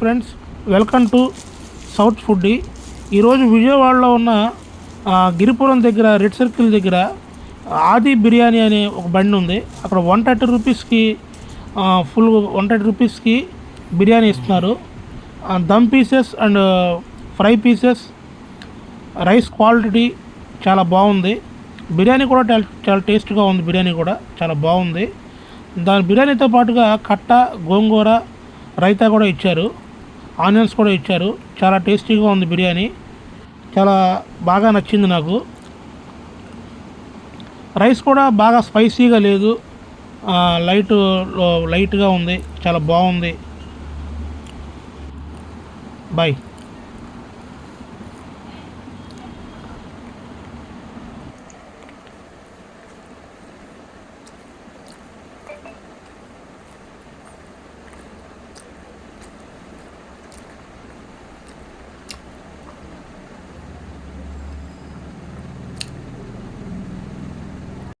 Friends, welcome to south foodie. ఈరోజు విజయవాడలో ఉన్న గిరిపురం దగ్గర రెడ్ సర్కిల్ దగ్గర ఆది బిర్యానీ అనే ఒక బండి ఉంది. అక్కడ 130 రూపీస్కి ఫుల్ 130 రూపీస్కి బిర్యానీ ఇస్తున్నారు. Dum pieces and fry pieces, rice quality చాలా బాగుంది. బిర్యానీ కూడా చాలా టేస్ట్గా ఉంది. బిర్యానీ కూడా చాలా బాగుంది. దాని బిర్యానీతో పాటుగా కట్ట, గోంగూర, రైతా కూడా ఇచ్చారు. ఆనియన్స్ కూడా ఇచ్చారు. చాలా టేస్టీగా ఉంది బిర్యానీ. చాలా బాగా నచ్చింది నాకు. రైస్ కూడా బాగా స్పైసీగా లేదు, లైట్గా ఉంది. చాలా బాగుంది. బాయ్.